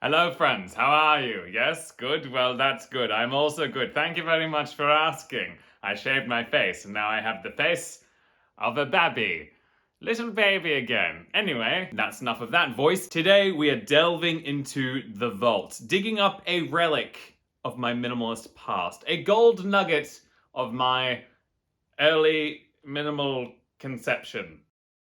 Hello friends, how are you? Yes, good? Well, that's good. I'm also good. Thank you very much for asking. I shaved my face and now I have the face of a babby. Little baby again. Anyway, that's enough of that voice. Today we are delving into the vault, digging up a relic of my minimalist past, a gold nugget of my early minimal conception.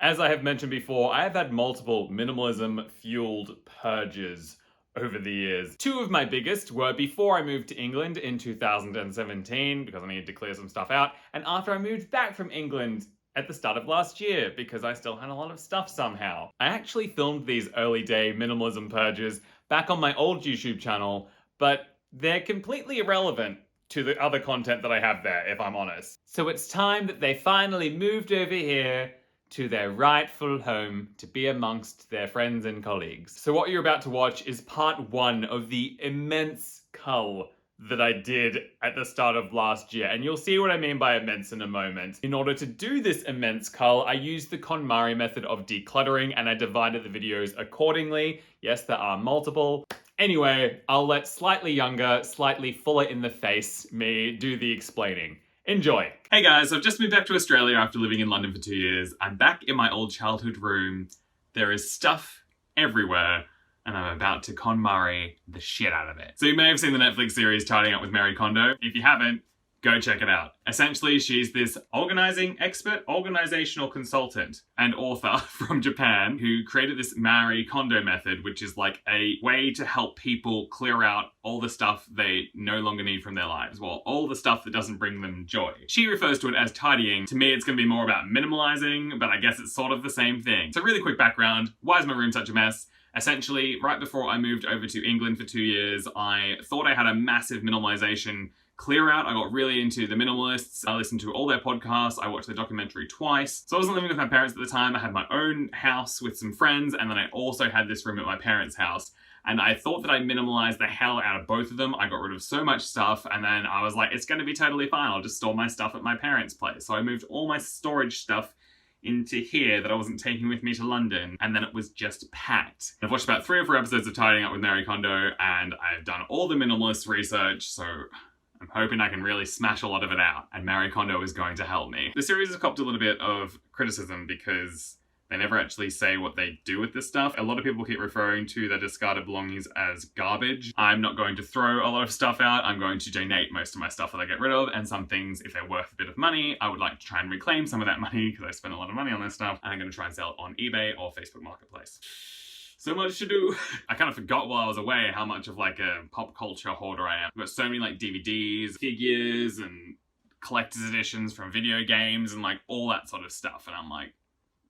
As I have mentioned before, I have had multiple minimalism-fueled purges over the years. Two of my biggest were before I moved to England in 2017 because I needed to clear some stuff out, and after I moved back from England at the start of last year because I still had a lot of stuff somehow. I actually filmed these early day minimalism purges back on my old YouTube channel, but they're completely irrelevant to the other content that I have there, if I'm honest. So it's time that they finally moved over here to their rightful home to be amongst their friends and colleagues. So what you're about to watch is part one of the immense cull that I did at the start of last year, and you'll see what I mean by immense in a moment. In order to do this immense cull, I used the KonMarie method of decluttering, and I divided the videos accordingly. Yes, there are multiple. Anyway, I'll let slightly younger, slightly fuller in the face me do the explaining. Enjoy. Hey guys, I've just moved back to Australia after living in London for 2 years. I'm back in my old childhood room. There is stuff everywhere, and I'm about to KonMarie the shit out of it. So you may have seen the Netflix series Tidying Up with Marie Kondo. If you haven't, go check it out. Essentially, she's this organizing expert, organizational consultant, and author from Japan who created this Marie Kondo method, which is like a way to help people clear out all the stuff they no longer need from their lives. Well, all the stuff that doesn't bring them joy. She refers to it as tidying. To me, it's gonna be more about minimalizing, but I guess it's sort of the same thing. So really quick background, why is my room such a mess? Essentially, right before I moved over to England for 2 years, I thought I had a massive minimalization clear out. I got really into the minimalists. I listened to all their podcasts. I watched their documentary twice. So I wasn't living with my parents at the time. I had my own house with some friends, and then I also had this room at my parents' house. And I thought that I minimalized the hell out of both of them. I got rid of so much stuff, and then I was like, it's gonna be totally fine. I'll just store my stuff at my parents' place. So I moved all my storage stuff into here that I wasn't taking with me to London, and then it was just packed. I've watched about 3 or 4 episodes of Tidying Up with Marie Kondo, and I've done all the minimalist research, so I'm hoping I can really smash a lot of it out, and Marie Kondo is going to help me. The series has copped a little bit of criticism because they never actually say what they do with this stuff. A lot of people keep referring to their discarded belongings as garbage. I'm not going to throw a lot of stuff out. I'm going to donate most of my stuff that I get rid of, and some things, if they're worth a bit of money, I would like to try and reclaim some of that money because I spend a lot of money on this stuff, and I'm going to try and sell it on eBay or Facebook Marketplace. So much to do. I kind of forgot while I was away how much of like a pop culture hoarder I am. I've got so many like DVDs, figures, and collector's editions from video games and like all that sort of stuff. And I'm like,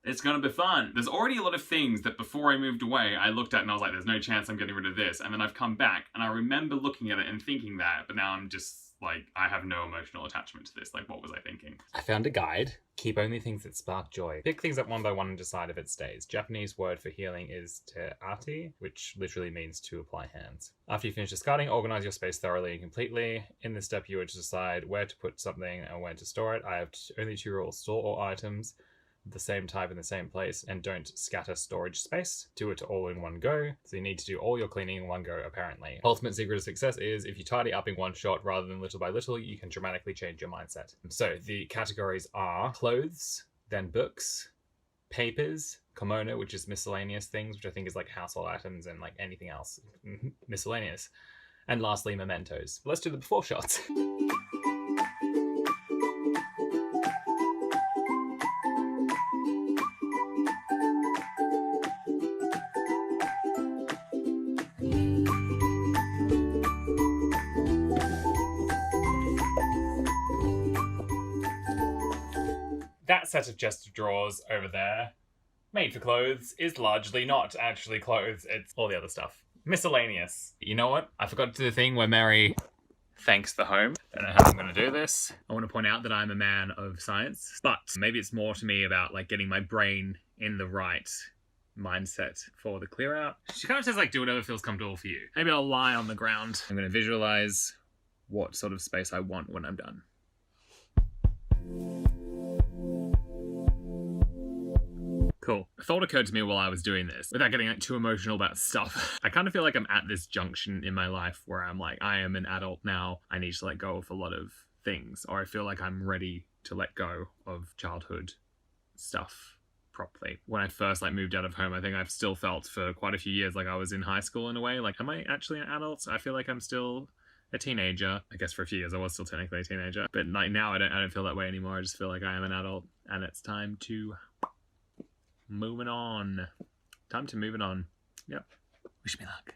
it's gonna be fun. There's already a lot of things that before I moved away, I looked at and I was like, there's no chance I'm getting rid of this. And then I've come back and I remember looking at it and thinking that, but now I'm just like, I have no emotional attachment to this. Like, what was I thinking? I found a guide. Keep only things that spark joy. Pick things up one by one and decide if it stays. Japanese word for healing is te ati, which literally means to apply hands. After you finish discarding, organize your space thoroughly and completely. In this step, you would decide where to put something and when to store it. I have only 2 rules. Store all items the same type in the same place, and don't scatter storage space. Do it all in one go. So you need to do all your cleaning in one go, apparently. Ultimate secret of success is if you tidy up in one shot rather than little by little, you can dramatically change your mindset. So the categories are clothes, then books, papers, kimono, which is miscellaneous things, which I think is like household items and like anything else miscellaneous. And lastly, mementos. Let's do the before shots. That set of chest of drawers over there, made for clothes, is largely not actually clothes. It's all the other stuff. Miscellaneous. You know what? I forgot to do the thing where Mary thanks the home. Don't know how I'm going to do this. I want to point out that I'm a man of science, but maybe it's more to me about like getting my brain in the right mindset for the clear out. She kind of says like, do whatever feels comfortable for you. Maybe I'll lie on the ground. I'm going to visualize what sort of space I want when I'm done. Cool. A thought occurred to me while I was doing this, without getting too emotional about stuff. I kind of feel like I'm at this junction in my life where I'm like, I am an adult now. I need to let go of a lot of things, or I feel like I'm ready to let go of childhood stuff properly. When I first moved out of home, I think I've still felt for quite a few years like I was in high school in a way. Like, am I actually an adult? I feel like I'm still a teenager. I guess for a few years I was still technically a teenager, but now I don't feel that way anymore. I just feel like I am an adult, and it's time to moving on. Time to move it on. Yep. Wish me luck.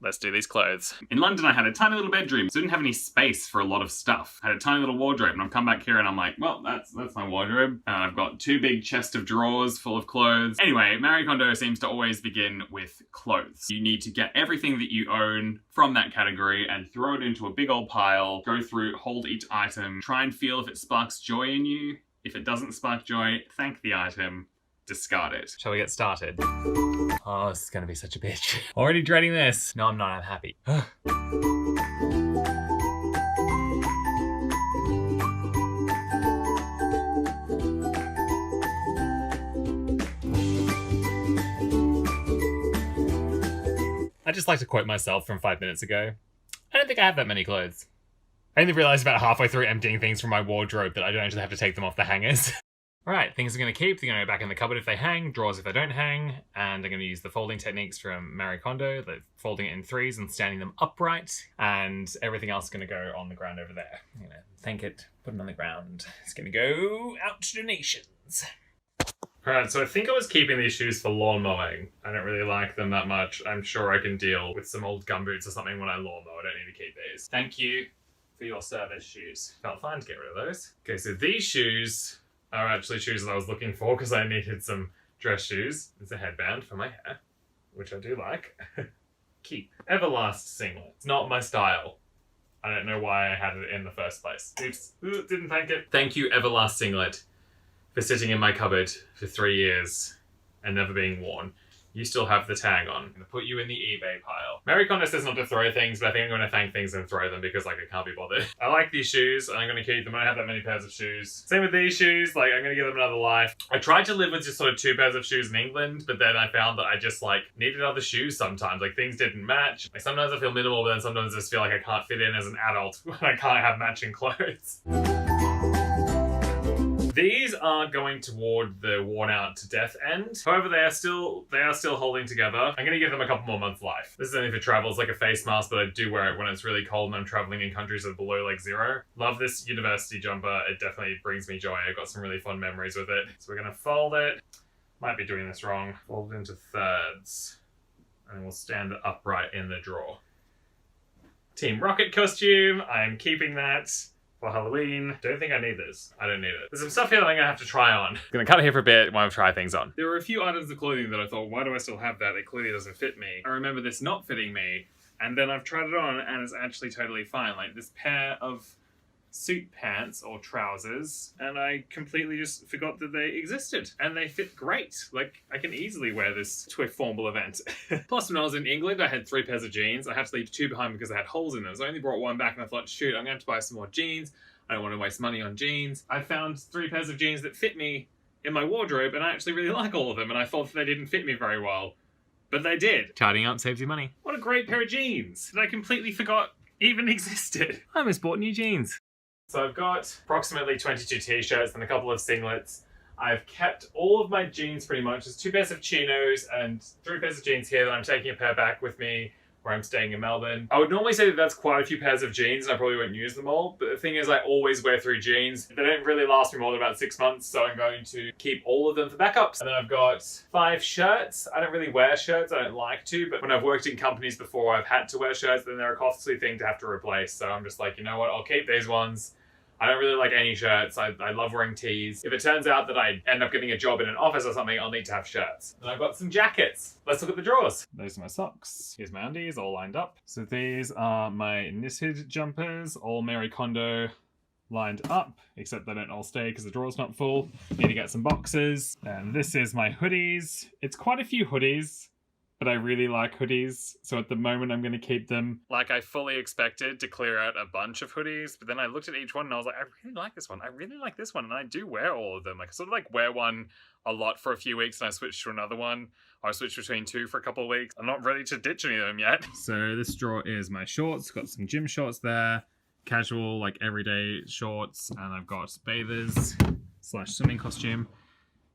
Let's do these clothes. In London, I had a tiny little bedroom, so I didn't have any space for a lot of stuff. I had a tiny little wardrobe, and I've come back here and I'm like, well, that's my wardrobe. And I've got 2 big chests of drawers full of clothes. Anyway, Marie Kondo seems to always begin with clothes. You need to get everything that you own from that category and throw it into a big old pile, go through, hold each item, try and feel if it sparks joy in you. If it doesn't spark joy, thank the item. Discard it. Shall we get started? Oh, this is gonna be such a bitch. Already dreading this. No, I'm not. I'm happy. I just like to quote myself from 5 minutes ago. I don't think I have that many clothes. I only realised about halfway through emptying things from my wardrobe that I don't actually have to take them off the hangers. Alright, things I'm going to keep, they're going to go back in the cupboard if they hang, drawers if they don't hang, and I'm going to use the folding techniques from Marie Kondo, like folding it in 3s and standing them upright, and everything else is going to go on the ground over there. I'm going to thank it, put it on the ground. It's going to go out to donations. Alright, so I think I was keeping these shoes for lawn mowing. I don't really like them that much. I'm sure I can deal with some old gumboots or something when I lawn mow. I don't need to keep these. Thank you for your service shoes. Felt fine to get rid of those. Okay, so these shoes are actually shoes that I was looking for because I needed some dress shoes. It's a headband for my hair, which I do like. Keep. Everlast singlet. It's not my style. I don't know why I had it in the first place. Oops. Ooh, didn't thank it. Thank you, Everlast singlet, for sitting in my cupboard for 3 years and never being worn. You still have the tag on. I'm gonna put you in the eBay pile. Marie Kondo says not to throw things, but I think I'm gonna thank things and throw them because I can't be bothered. I like these shoes, and I'm gonna keep them. I don't have that many pairs of shoes. Same with these shoes, I'm gonna give them another life. I tried to live with just sort of 2 pairs of shoes in England, but then I found that I just needed other shoes sometimes. Things didn't match. Sometimes I feel minimal, but then sometimes I just feel like I can't fit in as an adult when I can't have matching clothes. These are going toward the worn out to death end. However, they are still holding together. I'm going to give them a couple more months life. This is only for travel. It's like a face mask, but I do wear it when it's really cold and I'm traveling in countries that are below 0. Love this university jumper. It definitely brings me joy. I've got some really fun memories with it. So we're going to fold it. Might be doing this wrong. Fold it into 3rds. And we'll stand it upright in the drawer. Team Rocket costume. I'm keeping that for Halloween. Don't think I need this. I don't need it. There's some stuff here that I'm gonna have to try on. Gonna cut it here for a bit while I try things on. There were a few items of clothing that I thought, why do I still have that? It clearly doesn't fit me. I remember this not fitting me, and then I've tried it on and it's actually totally fine. This pair of suit pants or trousers, and I completely just forgot that they existed. And they fit great. I can easily wear this to a formal event. Plus, when I was in England, I had 3 pairs of jeans. I had to leave 2 behind because they had holes in them. So I only brought 1 back and I thought, shoot, I'm going to have to buy some more jeans. I don't want to waste money on jeans. I found 3 pairs of jeans that fit me in my wardrobe, and I actually really like all of them, and I thought that they didn't fit me very well. But they did. Tidying up saves you money. What a great pair of jeans that I completely forgot even existed. I almost bought new jeans. So I've got approximately 22 t-shirts and a couple of singlets. I've kept all of my jeans pretty much. There's 2 pairs of chinos and 3 pairs of jeans here that I'm taking a pair back with me where I'm staying in Melbourne. I would normally say that that's quite a few pairs of jeans and I probably won't use them all, but the thing is I always wear 3 jeans. They don't really last me more than about 6 months, so I'm going to keep all of them for backups. And then I've got 5 shirts. I don't really wear shirts, I don't like to, but when I've worked in companies before I've had to wear shirts, then they're a costly thing to have to replace. So I'm just you know what, I'll keep these ones. I don't really like any shirts. I love wearing tees. If it turns out that I end up getting a job in an office or something, I'll need to have shirts. And I've got some jackets. Let's look at the drawers. Those are my socks. Here's my undies all lined up. So these are my knitted jumpers, all Marie Kondo lined up, except they don't all stay because the drawer's not full. Need to get some boxes. And this is my hoodies. It's quite a few hoodies, but I really like hoodies. So at the moment, I'm going to keep them. Like I fully expected to clear out a bunch of hoodies, but then I looked at each one and I was like, I really like this one. I really like this one. And I do wear all of them. Like I sort of like wear one a lot for a few weeks and I switch to another one. Or I switch between two for a couple of weeks. I'm not ready to ditch any of them yet. So this drawer is my shorts. Got some gym shorts there. Casual, like everyday shorts. And I've got bathers / swimming costume.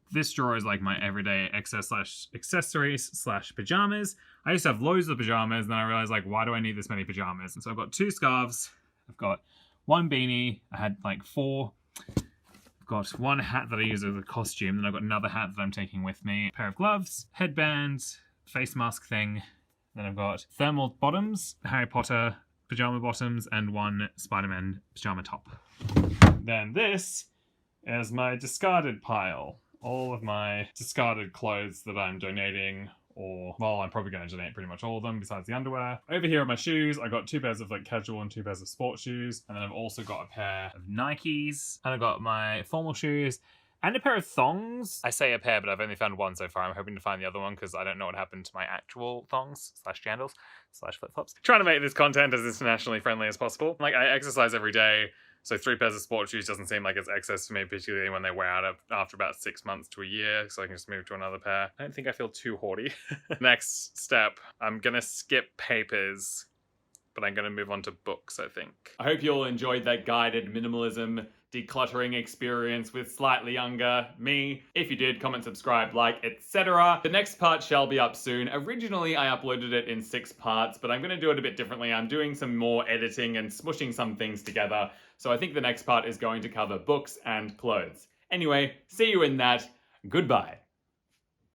This drawer is like my everyday accessories / pajamas. I used to have loads of pajamas, and then I realized, like, why do I need this many pajamas? And so I've got 2 scarves. I've got 1 beanie. I had like 4. I've got 1 hat that I use as a costume. Then I've got another hat that I'm taking with me. A pair of gloves, headband, face mask thing. Then I've got thermal bottoms, Harry Potter pajama bottoms, and 1 Spider-Man pajama top. Then this is my discarded pile. All of my discarded clothes that I'm donating, or, well, I'm probably going to donate pretty much all of them besides the underwear. Over here are my shoes. I got 2 pairs of like casual and 2 pairs of sports shoes. And then I've also got a pair of Nikes. And I've got my formal shoes and a pair of thongs. I say a pair, but I've only found 1 so far. I'm hoping to find the other one because I don't know what happened to my actual thongs / jandals / flip-flops. Trying to make this content as internationally friendly as possible. Like, I exercise every day. So 3 pairs of sports shoes doesn't seem like it's excess for me, particularly when they wear out after about 6 months to a year, so I can just move to another pair. I don't think I feel too haughty. Next step, I'm gonna skip papers, but I'm gonna move on to books, I think. I hope you all enjoyed that guided minimalism decluttering experience with slightly younger me. If you did, comment, subscribe, like, etc. The next part shall be up soon. Originally, I uploaded it in 6 parts, but I'm going to do it a bit differently. I'm doing some more editing and smushing some things together. So I think the next part is going to cover books and clothes. Anyway, see you in that. Goodbye.